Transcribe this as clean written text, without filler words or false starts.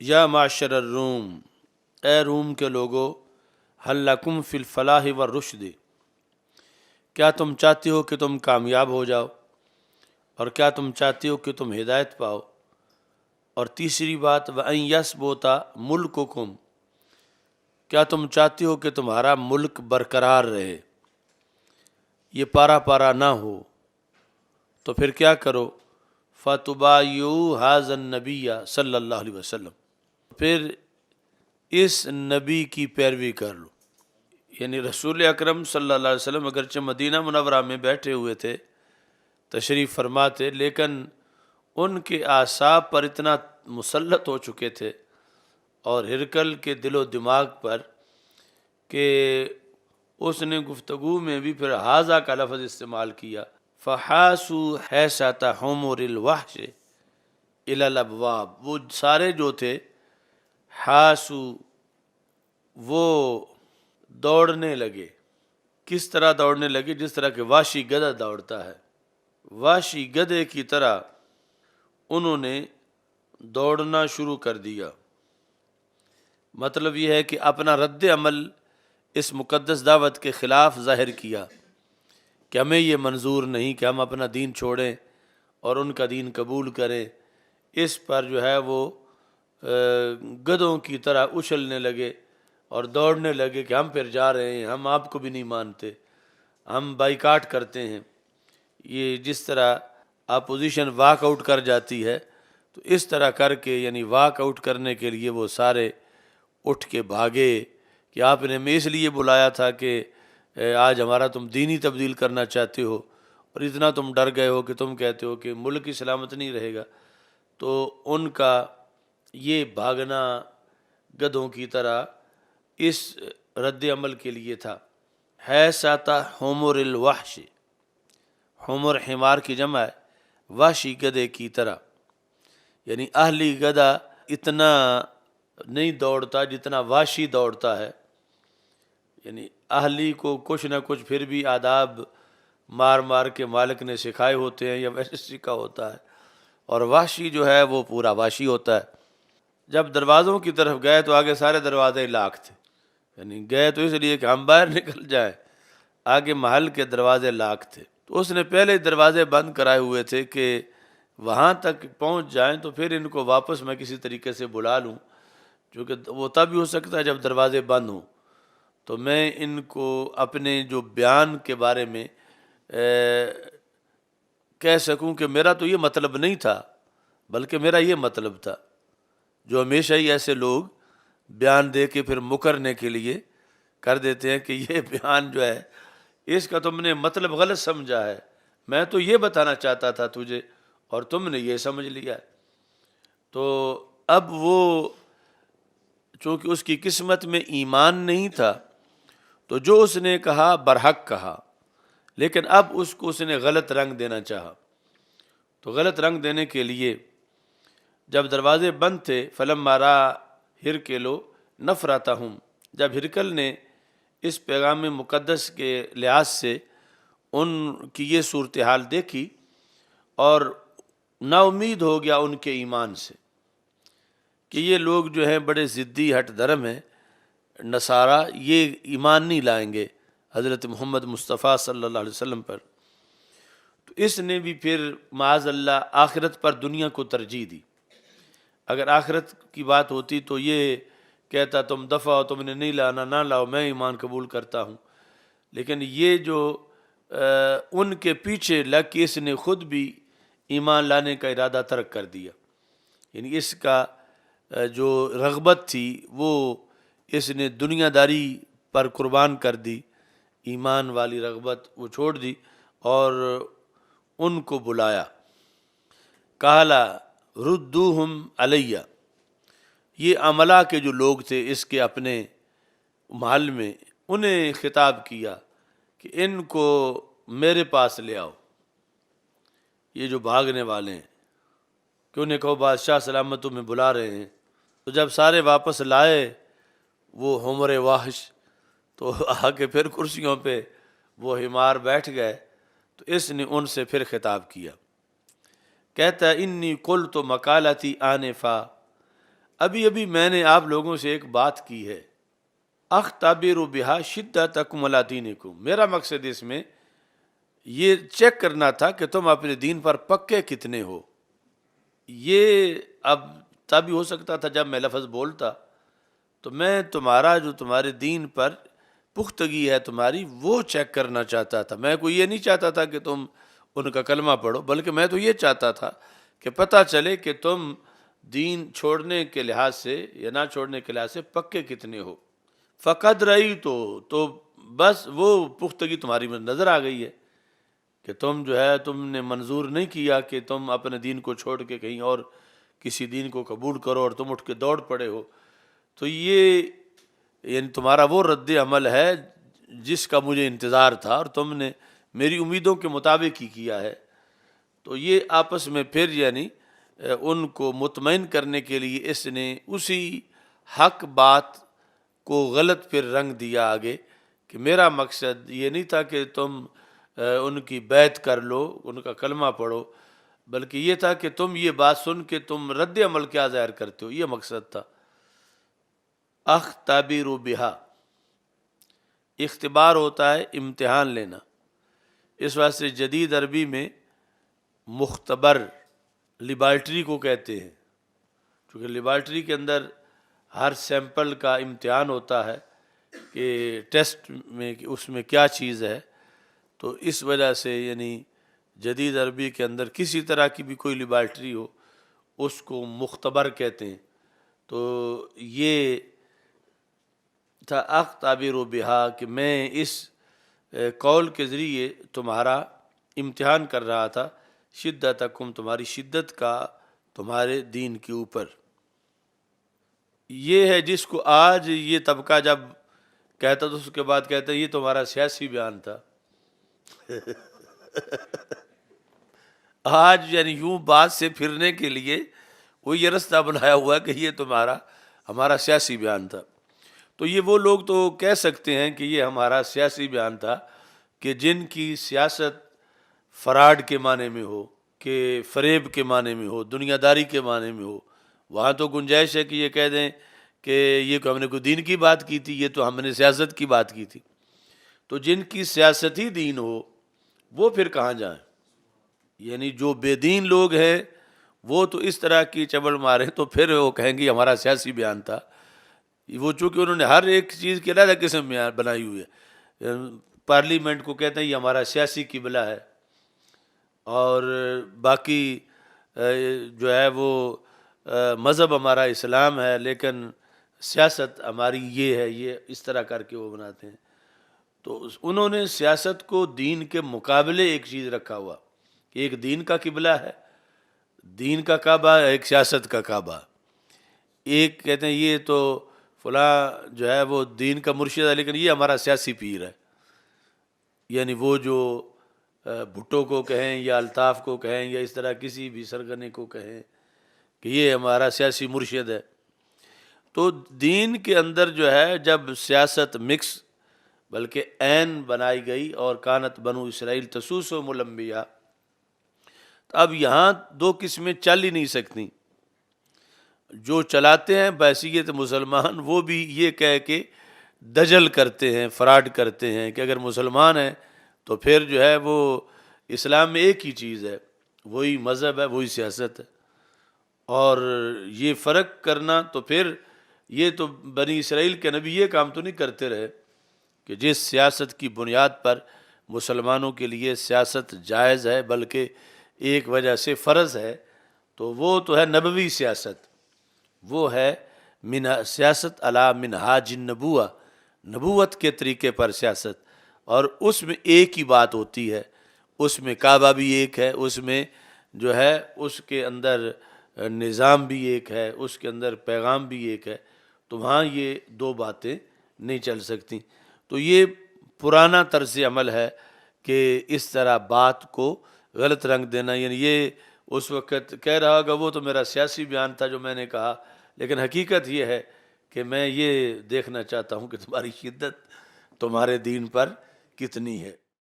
یا معشر الروم، اے روم کے لوگو، حل لکم فی الفلاح والرشد، کیا تم چاہتے ہو کہ تم کامیاب ہو جاؤ، اور کیا تم چاہتے ہو کہ تم ہدایت پاؤ؟ اور تیسری بات وَأَن يَثْبُتَ مُلْكُكُمْ، کیا تم چاہتے ہو کہ تمہارا ملک برقرار رہے، یہ پارا پارا نہ ہو؟ تو پھر کیا کرو؟ فَتُبَايِعُوا هَذَا النَّبِيَّ صلی اللہ علیہ وسلم، پھر اس نبی کی پیروی کر لو۔ یعنی رسول اکرم صلی اللہ علیہ وسلم اگرچہ مدینہ منورہ میں بیٹھے ہوئے تھے، تشریف فرما تھے، لیکن ان کے اعصاب پر اتنا مسلط ہو چکے تھے اور ہرکل کے دل و دماغ پر کہ اس نے گفتگو میں بھی پھر حاذا کا لفظ استعمال کیا، فحاسو حیثیت حمر الوحش الی الابواب، وہ سارے جو تھے حاسو، وہ دوڑنے لگے۔ کس طرح دوڑنے لگے؟ جس طرح کہ وحشی گدھا دوڑتا ہے، وحشی گدھے کی طرح انہوں نے دوڑنا شروع کر دیا۔ مطلب یہ ہے کہ اپنا رد عمل اس مقدس دعوت کے خلاف ظاہر کیا کہ ہمیں یہ منظور نہیں کہ ہم اپنا دین چھوڑیں اور ان کا دین قبول کریں۔ اس پر جو ہے وہ گدھوں کی طرح اچھلنے لگے اور دوڑنے لگے کہ ہم پھر جا رہے ہیں، ہم آپ کو بھی نہیں مانتے، ہم بائیکاٹ کرتے ہیں۔ یہ جس طرح اپوزیشن واک آؤٹ کر جاتی ہے، تو اس طرح کر کے یعنی واک آؤٹ کرنے کے لیے وہ سارے اٹھ کے بھاگے کہ آپ نے ہمیں اس لیے بلایا تھا کہ آج ہمارا تم دینی تبدیل کرنا چاہتے ہو، اور اتنا تم ڈر گئے ہو کہ تم کہتے ہو کہ ملک کی سلامت نہیں رہے گا۔ تو ان کا یہ بھاگنا گدھوں کی طرح اس رد عمل کے لیے تھا۔ ہے ساتا حمر الوحش، حمر حمار کی جمع ہے، وحشی گدھے کی طرح، یعنی اہلی گدھا اتنا نہیں دوڑتا جتنا وحشی دوڑتا ہے۔ یعنی اہلی کو کچھ نہ کچھ پھر بھی آداب مار مار کے مالک نے سکھائے ہوتے ہیں یا ویسے سیکھا ہوتا ہے، اور وحشی جو ہے وہ پورا وحشی ہوتا ہے۔ جب دروازوں کی طرف گئے تو آگے سارے دروازے لاک تھے، یعنی گئے تو اس لیے کہ ہم باہر نکل جائیں، آگے محل کے دروازے لاک تھے۔ تو اس نے پہلے دروازے بند کرائے ہوئے تھے کہ وہاں تک پہنچ جائیں تو پھر ان کو واپس میں کسی طریقے سے بلا لوں، کیونکہ وہ تب بھی ہو سکتا ہے جب دروازے بند ہوں، تو میں ان کو اپنے جو بیان کے بارے میں کہہ سکوں کہ میرا تو یہ مطلب نہیں تھا، بلکہ میرا یہ مطلب تھا۔ جو ہمیشہ ہی ایسے لوگ بیان دے کے پھر مکرنے کے لیے کر دیتے ہیں کہ یہ بیان جو ہے اس کا تم نے مطلب غلط سمجھا ہے، میں تو یہ بتانا چاہتا تھا تجھے اور تم نے یہ سمجھ لیا۔ تو اب وہ چونکہ اس کی قسمت میں ایمان نہیں تھا، تو جو اس نے کہا برحق کہا، لیکن اب اس نے غلط رنگ دینا چاہا۔ تو غلط رنگ دینے کے لیے جب دروازے بند تھے، فلما رأى ہرکل نفرتہم، جب ہرکل نے اس پیغام مقدس کے لحاظ سے ان کی یہ صورتحال دیکھی اور نا امید ہو گیا ان کے ایمان سے کہ یہ لوگ جو ہیں بڑے ضدی ہٹ دھرم ہیں، نصارہ، یہ ایمان نہیں لائیں گے حضرت محمد مصطفیٰ صلی اللہ علیہ وسلم پر، تو اس نے بھی پھر معاذ اللہ آخرت پر دنیا کو ترجیح دی۔ اگر آخرت کی بات ہوتی تو یہ کہتا تم دفع ہو، تم نے نہیں لانا نہ لاؤ، میں ایمان قبول کرتا ہوں۔ لیکن یہ جو ان کے پیچھے لگ کے اس نے خود بھی ایمان لانے کا ارادہ ترک کر دیا، یعنی اس کا جو رغبت تھی وہ اس نے دنیا داری پر قربان کر دی، ایمان والی رغبت وہ چھوڑ دی اور ان کو بلایا۔ کالا ردوہم علیہ، یہ عملہ کے جو لوگ تھے اس کے اپنے محل میں، انہیں خطاب کیا کہ ان کو میرے پاس لے آؤ، یہ جو بھاگنے والے ہیں، کہ انہیں کہو بادشاہ سلامت تمہیں بلا رہے ہیں۔ تو جب سارے واپس لائے وہ حمر وحش، تو آ کے پھر کرسیوں پہ وہ حمار بیٹھ گئے، تو اس نے ان سے پھر خطاب کیا، کہتا ہے انی قلت مقالتی آنفا، ابھی ابھی میں نے آپ لوگوں سے ایک بات کی ہے، اختبر بہا شدتکم علی دینکم، میرا مقصد اس میں یہ چیک کرنا تھا کہ تم اپنے دین پر پکے کتنے ہو۔ یہ اب تب ہی ہو سکتا تھا جب میں لفظ بولتا، تو میں تمہارا جو تمہارے دین پر پختگی ہے تمہاری وہ چیک کرنا چاہتا تھا۔ میں کوئی یہ نہیں چاہتا تھا کہ تم ان کا کلمہ پڑھو، بلکہ میں تو یہ چاہتا تھا کہ پتہ چلے کہ تم دین چھوڑنے کے لحاظ سے یا نہ چھوڑنے کے لحاظ سے پکے کتنے ہو۔ فقد رہی تو بس وہ پختگی تمہاری میں نظر آ گئی ہے کہ تم جو ہے تم نے منظور نہیں کیا کہ تم اپنے دین کو چھوڑ کے کہیں اور کسی دین کو قبول کرو اور تم اٹھ کے دوڑ پڑے ہو۔ تو یہ یعنی تمہارا وہ رد عمل ہے جس کا مجھے انتظار تھا، اور تم نے میری امیدوں کے مطابق ہی کیا ہے۔ تو یہ آپس میں پھر یعنی ان کو مطمئن کرنے کے لیے اس نے اسی حق بات کو غلط پھر رنگ دیا آگے، کہ میرا مقصد یہ نہیں تھا کہ تم ان کی بیعت کر لو، ان کا کلمہ پڑھو، بلکہ یہ تھا کہ تم یہ بات سن کے تم رد عمل کیا ظاہر کرتے ہو، یہ مقصد تھا۔ اختبر بہا، اختبار ہوتا ہے امتحان لینا، اس واسطے جدید عربی میں مختبر لیبارٹری کو کہتے ہیں، کیونکہ لیبارٹری کے اندر ہر سیمپل کا امتحان ہوتا ہے کہ ٹیسٹ میں کہ اس میں کیا چیز ہے۔ تو اس وجہ سے یعنی جدید عربی کے اندر کسی طرح کی بھی کوئی لیبارٹری ہو اس کو مختبر کہتے ہیں۔ تو یہ تھا اختبر بہا کہ میں اس قول کے ذریعے تمہارا امتحان کر رہا تھا، شدتکم، تمہاری شدت کا تمہارے دین کے اوپر۔ یہ ہے جس کو آج یہ طبقہ جب کہتا تو اس کے بعد کہتا ہے یہ تمہارا سیاسی بیان تھا۔ آج یعنی یوں بات سے پھرنے کے لیے وہ یہ رستہ بنایا ہوا کہ یہ ہمارا سیاسی بیان تھا۔ تو یہ وہ لوگ تو کہہ سکتے ہیں کہ یہ ہمارا سیاسی بیان تھا کہ جن کی سیاست فراڈ کے معنی میں ہو، کہ فریب کے معنی میں ہو، دنیا داری کے معنی میں ہو۔ وہاں تو گنجائش ہے کہ یہ کہہ دیں کہ یہ ہم نے کوئی دین کی بات کی تھی، یہ تو ہم نے سیاست کی بات کی تھی۔ تو جن کی سیاست ہی دین ہو وہ پھر کہاں جائیں؟ یعنی جو بے دین لوگ ہیں وہ تو اس طرح کی چبڑ مارے تو پھر وہ کہیں گے ہمارا سیاسی بیان تھا۔ وہ چونکہ انہوں نے ہر ایک چیز کی علیحدہ قسم بنائی ہوئی ہے۔ پارلیمنٹ کو کہتے ہیں یہ ہمارا سیاسی قبلہ ہے، اور باقی جو ہے وہ مذہب ہمارا اسلام ہے، لیکن سیاست ہماری یہ ہے، یہ اس طرح کر کے وہ بناتے ہیں۔ تو انہوں نے سیاست کو دین کے مقابلے ایک چیز رکھا ہوا کہ ایک دین کا قبلہ ہے، دین کا کعبہ، ایک سیاست کا کعبہ۔ ایک کہتے ہیں یہ تو فلاں جو ہے وہ دین کا مرشد ہے لیکن یہ ہمارا سیاسی پیر ہے، یعنی وہ جو بھٹو کو کہیں یا الطاف کو کہیں یا اس طرح کسی بھی سرگنے کو کہیں کہ یہ ہمارا سیاسی مرشد ہے۔ تو دین کے اندر جو ہے جب سیاست مکس بلکہ عین بنائی گئی، اور کانت بنو اسرائیل تسوسہم الانبیاء، تو اب یہاں دو قسمیں چل ہی نہیں سکتی۔ جو چلاتے ہیں بحیثیت مسلمان وہ بھی یہ کہہ کے دجل کرتے ہیں، فراڈ کرتے ہیں کہ اگر مسلمان ہیں تو پھر جو ہے وہ اسلام میں ایک ہی چیز ہے، وہی مذہب ہے، وہی سیاست ہے۔ اور یہ فرق کرنا تو پھر یہ تو بنی اسرائیل کے نبی یہ کام تو نہیں کرتے رہے کہ جس سیاست کی بنیاد پر مسلمانوں کے لیے سیاست جائز ہے بلکہ ایک وجہ سے فرض ہے، تو وہ تو ہے نبوی سیاست، وہ ہے سیاست علی منہاج النبوہ، نبوت کے طریقے پر سیاست، اور اس میں ایک ہی بات ہوتی ہے، اس میں کعبہ بھی ایک ہے، اس میں جو ہے اس کے اندر نظام بھی ایک ہے، اس کے اندر پیغام بھی ایک ہے۔ تو وہاں یہ دو باتیں نہیں چل سکتی۔ تو یہ پرانا طرز عمل ہے کہ اس طرح بات کو غلط رنگ دینا، یعنی یہ اس وقت کہہ رہا ہوگا وہ تو میرا سیاسی بیان تھا جو میں نے کہا، لیکن حقیقت یہ ہے کہ میں یہ دیکھنا چاہتا ہوں کہ تمہاری شدت تمہارے دین پر کتنی ہے۔